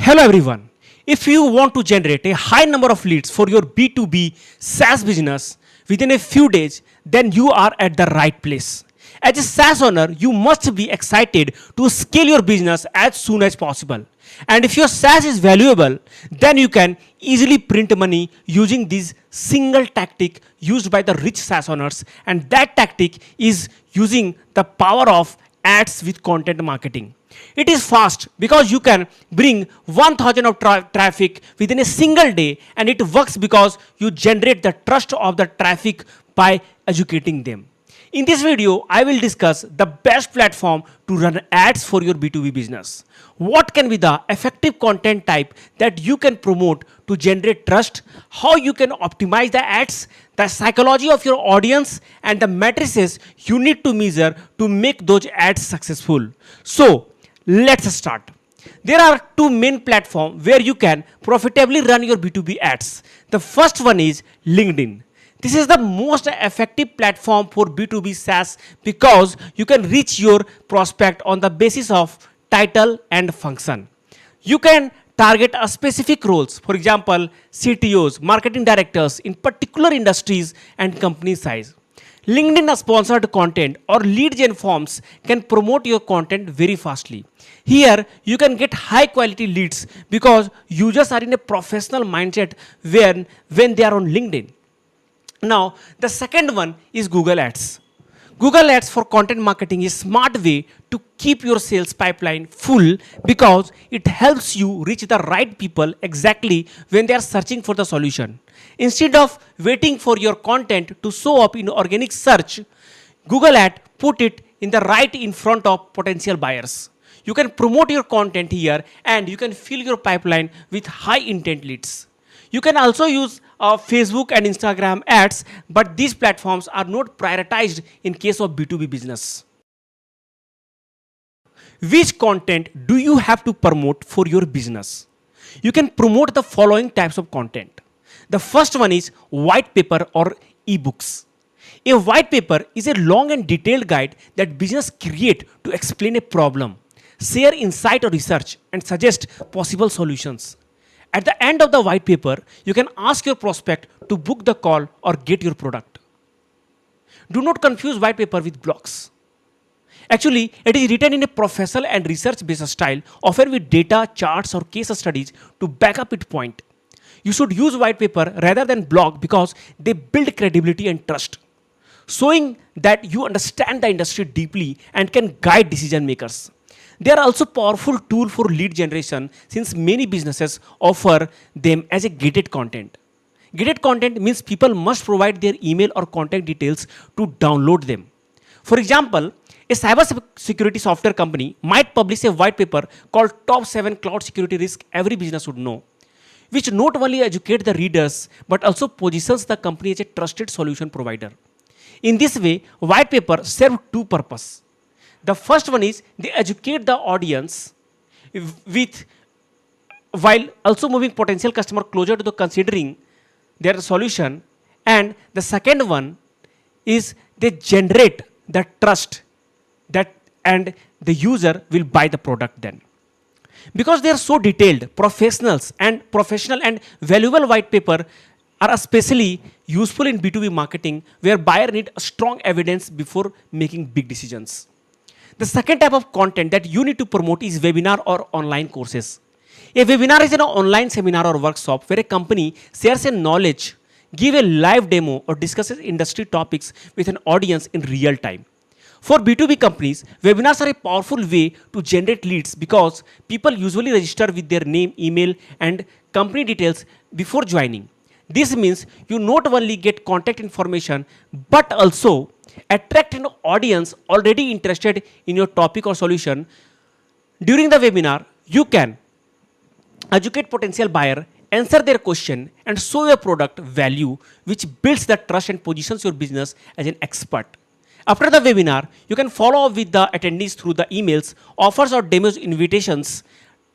Hello everyone. If you want to generate a high number of leads for your B2B SaaS business within a few days, then you are at the right place. As a SaaS owner, you must be excited to scale your business as soon as possible. And if your SaaS is valuable, then you can easily print money using this single tactic used by the rich SaaS owners. And that tactic is using the power of ads with content marketing. It is fast because you can bring 1000 of traffic within a single day, and it works because you generate the trust of the traffic by educating them. In this video, I will discuss the best platform to run ads for your B2B business. What can be the effective content type that you can promote to generate trust, how you can optimize the ads, the psychology of your audience, and the matrices you need to measure to make those ads successful. So, let's start. There are two main platforms where you can profitably run your B2B ads. The first one is LinkedIn. This is the most effective platform for B2B SaaS because you can reach your prospect on the basis of title and function. You can target a specific roles, for example, CTOs, marketing directors in particular industries and company size. LinkedIn sponsored content or lead gen forms can promote your content very fastly. Here, you can get high quality leads because users are in a professional mindset when they are on LinkedIn. Now, the second one is Google Ads. Google Ads for content marketing is a smart way to keep your sales pipeline full because it helps you reach the right people exactly when they are searching for the solution. Instead of waiting for your content to show up in organic search, Google Ad put it right in front of potential buyers. You can promote your content here and you can fill your pipeline with high intent leads. You can also use Facebook and Instagram ads, but these platforms are not prioritized in case of B2B business. Which content do you have to promote for your business? You can promote the following types of content. The first one is white paper or ebooks. A white paper is a long and detailed guide that business create to explain a problem, share insight or research, and suggest possible solutions. At the end of the white paper, you can ask your prospect to book the call or get your product. Do not confuse white paper with blogs. Actually, it is written in a professional and research-based style, often with data, charts, or case studies to back up its point. You should use white paper rather than blog because they build credibility and trust, showing that you understand the industry deeply and can guide decision makers. They are also powerful tool for lead generation since many businesses offer them as a gated content. Gated content means people must provide their email or contact details to download them. For example, a cybersecurity software company might publish a white paper called Top 7 Cloud Security Risks Every Business Should Know, which not only educates the readers but also positions the company as a trusted solution provider. In this way, white paper serves two purposes. The first one is they educate the audience while also moving potential customer closer to the considering their solution. And the second one is they generate the trust and the user will buy the product then. Because they are so detailed, professional and valuable white paper are especially useful in B2B marketing where buyer need strong evidence before making big decisions. The second type of content that you need to promote is webinar or online courses. A webinar is an online seminar or workshop where a company shares a knowledge, give a live demo, or discusses industry topics with an audience in real time. For B2B companies, webinars are a powerful way to generate leads because people usually register with their name, email, and company details before joining. This means you not only get contact information but also attract an audience already interested in your topic or solution. During the webinar, you can educate potential buyer, answer their question, and show your product value, which builds the trust and positions your business as an expert. After the webinar, you can follow up with the attendees through the emails, offers or demos invitations,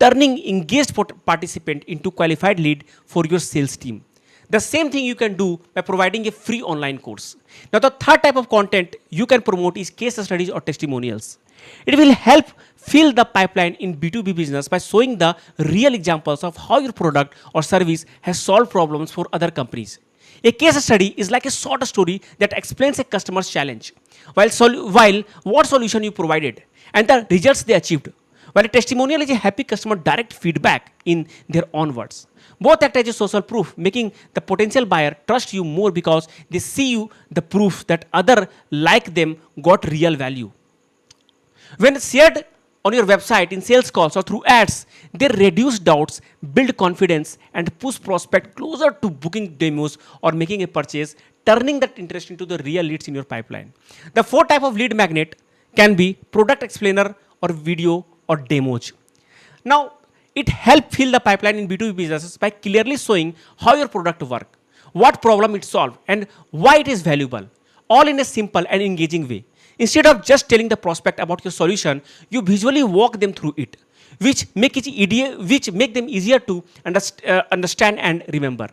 turning engaged participant into qualified lead for your sales team. The same thing you can do by providing a free online course. Now, the third type of content you can promote is case studies or testimonials. It will help fill the pipeline in B2B business by showing the real examples of how your product or service has solved problems for other companies. A case study is like a short story that explains a customer's challenge, while what solution you provided and the results they achieved. While a testimonial is a happy customer direct feedback in their own words. Both act as a social proof, making the potential buyer trust you more because they see you the proof that other like them got real value. When shared on your website in sales calls or through ads, they reduce doubts, build confidence, and push prospect closer to booking demos or making a purchase, turning that interest into the real leads in your pipeline. The fourth type of lead magnet can be product explainer or video or demos. Now, it helps fill the pipeline in B2B businesses by clearly showing how your product works, what problem it solves, and why it is valuable, all in a simple and engaging way. Instead of just telling the prospect about your solution, you visually walk them through it, which make them easier to understand and remember.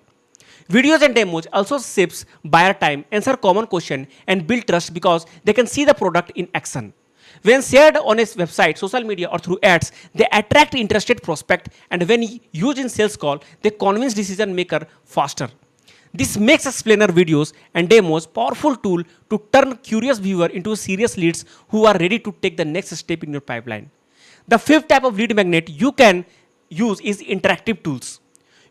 Videos and demos also saves buyer time, answer common question, and build trust because they can see the product in action. When shared on a website, social media, or through ads, they attract interested prospect, and when used in sales call, they convince decision maker faster. This makes explainer videos and demos powerful tool to turn curious viewer into serious leads who are ready to take the next step in your pipeline. The fifth type of lead magnet you can use is interactive tools.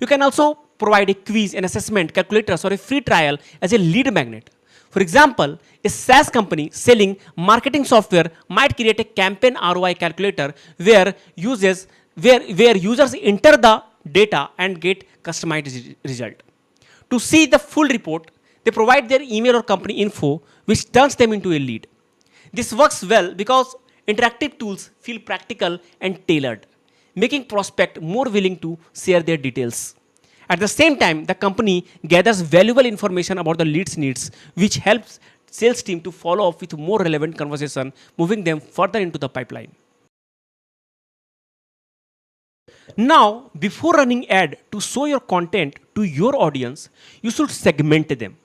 You can also provide a quiz, an assessment, calculators, or a free trial as a lead magnet. For example, a SaaS company selling marketing software might create a campaign ROI calculator where users enter the data and get customized result. To see the full report, they provide their email or company info, which turns them into a lead. This works well because interactive tools feel practical and tailored, making prospect more willing to share their details. At the same time, the company gathers valuable information about the lead's needs, which helps sales team to follow up with more relevant conversation, moving them further into the pipeline. Now, before running ad to show your content to your audience, you should segment them.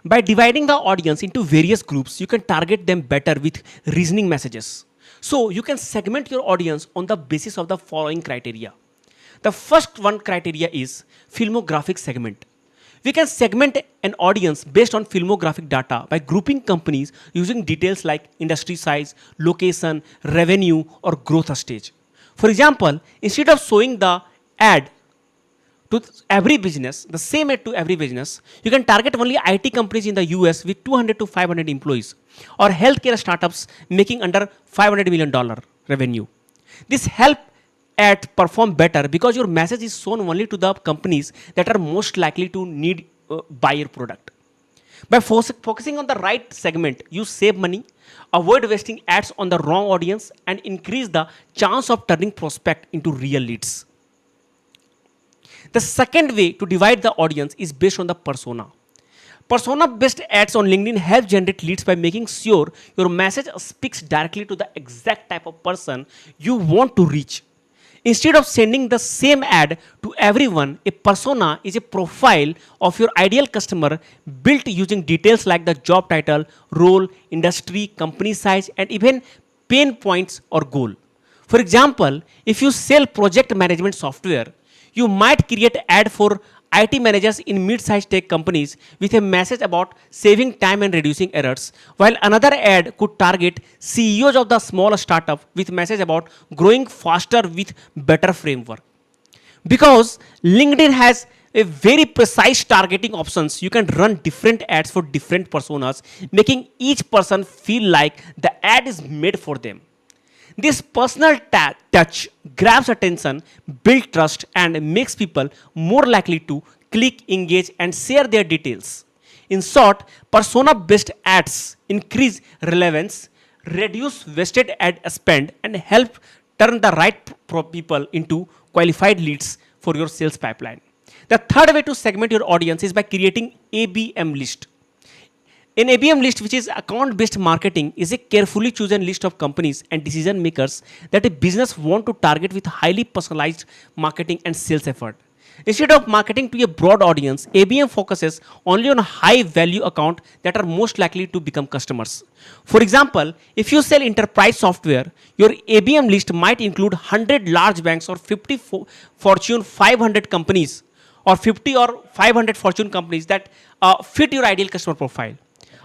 By dividing the audience into various groups, you can target them better with reasoning messages. So, you can segment your audience on the basis of the following criteria. The first one criteria is firmographic segment. We can segment an audience based on firmographic data by grouping companies using details like industry size, location, revenue, or growth stage. For example, instead of showing the ad to every business, the same ad to every business, you can target only IT companies in the US with 200 to 500 employees or healthcare startups making under $500 million revenue. This helps ad perform better because your message is shown only to the companies that are most likely to need buy your product. By focusing on the right segment, you save money, avoid wasting ads on the wrong audience, and increase the chance of turning prospect into real leads. The second way to divide the audience is based on the persona. Persona-based ads on LinkedIn help generate leads by making sure your message speaks directly to the exact type of person you want to reach. Instead of sending the same ad to everyone, a persona is a profile of your ideal customer built using details like the job title, role, industry, company size, and even pain points or goal. For example, if you sell project management software, you might create an ad for IT managers in mid-sized tech companies with a message about saving time and reducing errors, while another ad could target CEOs of the small startup with message about growing faster with better framework. Because LinkedIn has a very precise targeting options, you can run different ads for different personas, making each person feel like the ad is made for them. This personal touch grabs attention, builds trust, and makes people more likely to click, engage, and share their details. In short, persona-based ads increase relevance, reduce wasted ad spend, and help turn the right people into qualified leads for your sales pipeline. The third way to segment your audience is by creating ABM list. An ABM list, which is account-based marketing, is a carefully chosen list of companies and decision makers that a business want to target with highly personalized marketing and sales effort. Instead of marketing to a broad audience, ABM focuses only on high value accounts that are most likely to become customers. For example, if you sell enterprise software, your ABM list might include 100 large banks or 50 Fortune 500 companies or 50 or 500 Fortune companies that fit your ideal customer profile.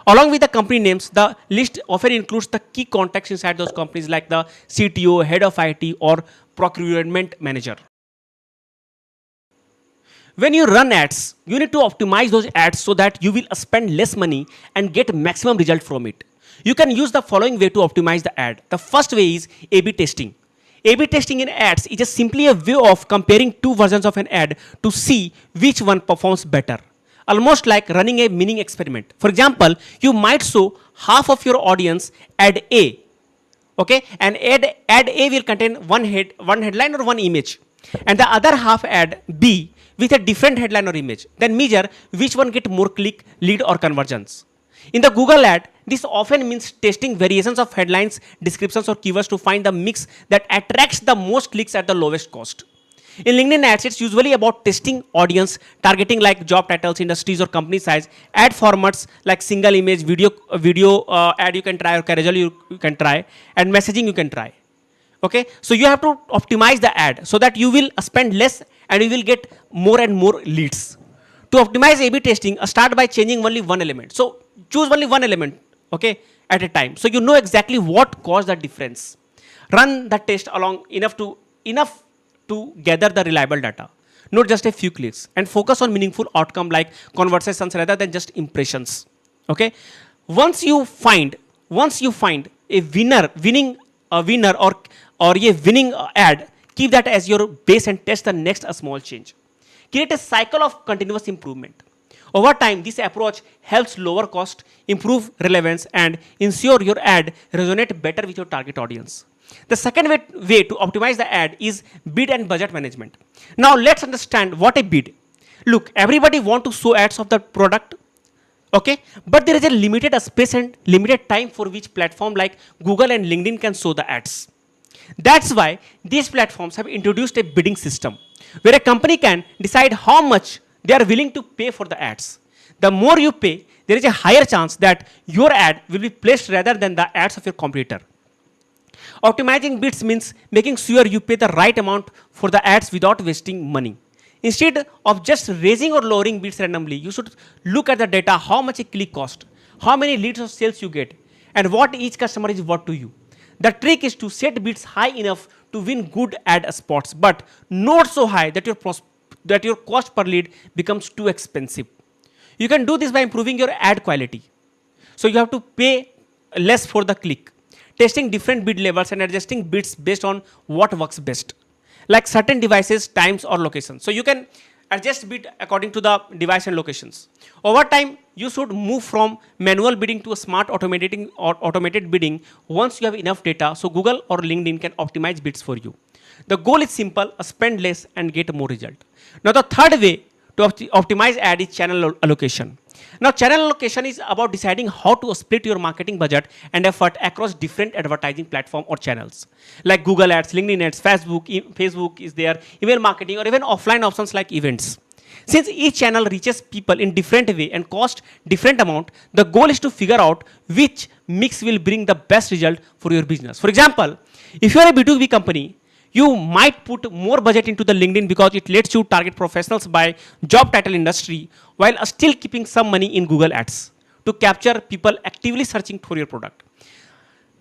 Along with the company names, the list often includes the key contacts inside those companies like the CTO, head of IT, or procurement manager. When you run ads, you need to optimize those ads so that you will spend less money and get maximum result from it. You can use the following way to optimize the ad. The first way is A-B testing. A-B testing in ads is just simply a way of comparing two versions of an ad to see which one performs better. Almost like running a mini experiment. For example, you might show half of your audience ad A, okay, and ad A will contain one headline or one image, and the other half ad B with a different headline or image. Then measure which one get more click, lead, or conversions. In the Google ad, this often means testing variations of headlines, descriptions, or keywords to find the mix that attracts the most clicks at the lowest cost. In LinkedIn ads, it's usually about testing audience, targeting like job titles, industries, or company size, ad formats like single image, video ad you can try, or carousel you can try, and messaging you can try. Okay, so you have to optimize the ad so that you will spend less and you will get more and more leads. To optimize A/B testing, start by changing only one element. So choose only one element, okay, at a time. So you know exactly what caused the difference. Run the test along enough to gather the reliable data, not just a few clicks, and focus on meaningful outcome like conversations rather than just impressions. Okay, once you find a winning or a winning ad, keep that as your base and test the next small change. Create a cycle of continuous improvement. Over time, this approach helps lower cost, improve relevance, and ensure your ad resonate better with your target audience. The second way to optimize the ad is bid and budget management. Now let's understand what a bid. Look, everybody want to show ads of the product, okay? But there is a limited space and limited time for which platform like Google and LinkedIn can show the ads. That's why these platforms have introduced a bidding system where a company can decide how much they are willing to pay for the ads. The more you pay, there is a higher chance that your ad will be placed rather than the ads of your competitor. Optimizing bids means making sure you pay the right amount for the ads without wasting money. Instead of just raising or lowering bids randomly, you should look at the data, how much a click cost, how many leads or sales you get, and what each customer is worth to you. The trick is to set bids high enough to win good ad spots, but not so high that your cost per lead becomes too expensive. You can do this by improving your ad quality. So you have to pay less for the click, testing different bid levels and adjusting bids based on what works best, like certain devices, times, or locations. So you can adjust bid according to the device and locations. Over time, you should move from manual bidding to a smart automated bidding once you have enough data so Google or LinkedIn can optimize bids for you. The goal is simple, spend less and get more result. Now the third way to optimize ad is channel allocation. Now channel allocation is about deciding how to split your marketing budget and effort across different advertising platforms or channels like Google ads, LinkedIn ads, Facebook is there, email marketing, or even offline options like events. Since each channel reaches people in different way and cost different amount, the goal is to figure out which mix will bring the best result for your business. For example, if you are a B2B company, you might put more budget into the LinkedIn because it lets you target professionals by job title industry while still keeping some money in Google ads to capture people actively searching for your product.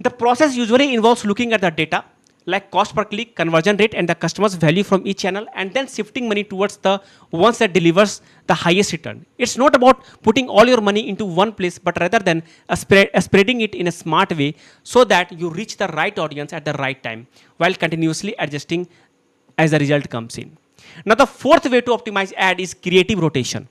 The process usually involves looking at the data like cost per click, conversion rate, and the customer's value from each channel, and then shifting money towards the ones that delivers the highest return. It's not about putting all your money into one place, but rather than spreading it in a smart way so that you reach the right audience at the right time while continuously adjusting as the result comes in. Now the fourth way to optimize ad is creative rotation.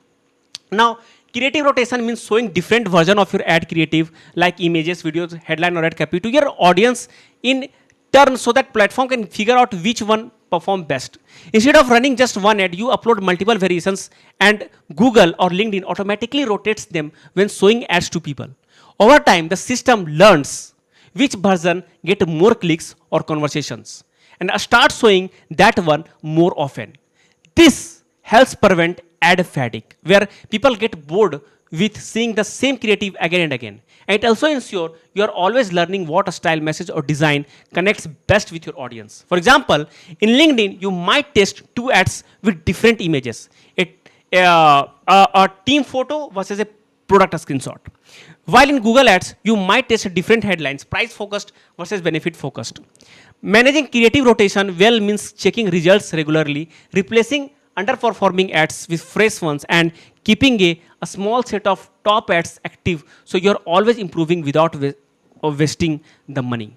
Now creative rotation means showing different version of your ad creative like images, videos, headline, or ad copy to your audience in turn so that platform can figure out which one perform best. Instead of running just one ad, you upload multiple variations and Google or LinkedIn automatically rotates them when showing ads to people. Over time, the system learns which version get more clicks or conversations and starts showing that one more often. This helps prevent ad fatigue, where people get bored with seeing the same creative again and again. And it also ensures you are always learning what a style, message, or design connects best with your audience. For example, in LinkedIn, you might test two ads with different images. A team photo versus a product screenshot. While in Google Ads, you might test different headlines, price focused versus benefit focused. Managing creative rotation well means checking results regularly, replacing underperforming ads with fresh ones, and keeping a small set of top ads active so you're always improving without wasting the money.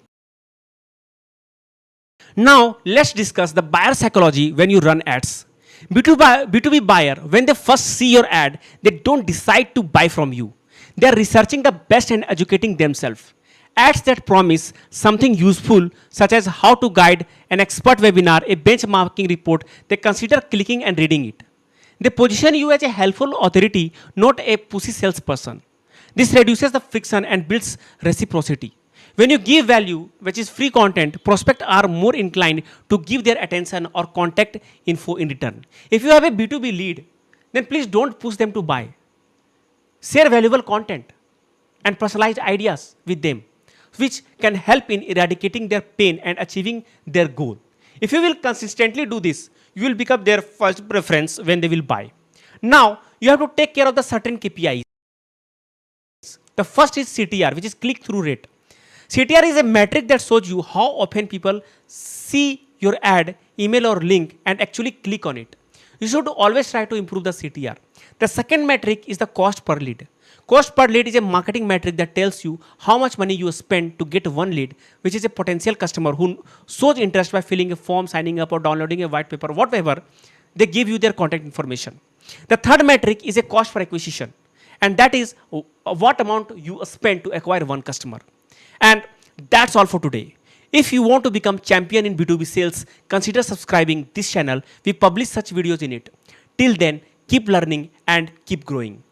Now, let's discuss the buyer psychology when you run ads. B2B buyer, when they first see your ad, they don't decide to buy from you. They are researching the best and educating themselves. Ads that promise something useful, such as how to guide an expert webinar, a benchmarking report, they consider clicking and reading it. They position you as a helpful authority, not a pushy salesperson. This reduces the friction and builds reciprocity. When you give value, which is free content, prospects are more inclined to give their attention or contact info in return. If you have a B2B lead, then please don't push them to buy. Share valuable content and personalized ideas with them, which can help in eradicating their pain and achieving their goal. If you will consistently do this, you will become their first preference when they will buy. Now, you have to take care of the certain KPIs. The first is CTR, which is click-through rate. CTR is a metric that shows you how often people see your ad, email, or link and actually click on it. You should always try to improve the CTR. The second metric is the cost per lead. Cost per lead is a marketing metric that tells you how much money you spend to get one lead, which is a potential customer who shows interest by filling a form, signing up, or downloading a white paper, whatever. They give you their contact information. The third metric is a cost per acquisition, and that is what amount you spend to acquire one customer. And that's all for today. If you want to become champion in B2B sales, consider subscribing this channel. We publish such videos in it. Till then, keep learning and keep growing.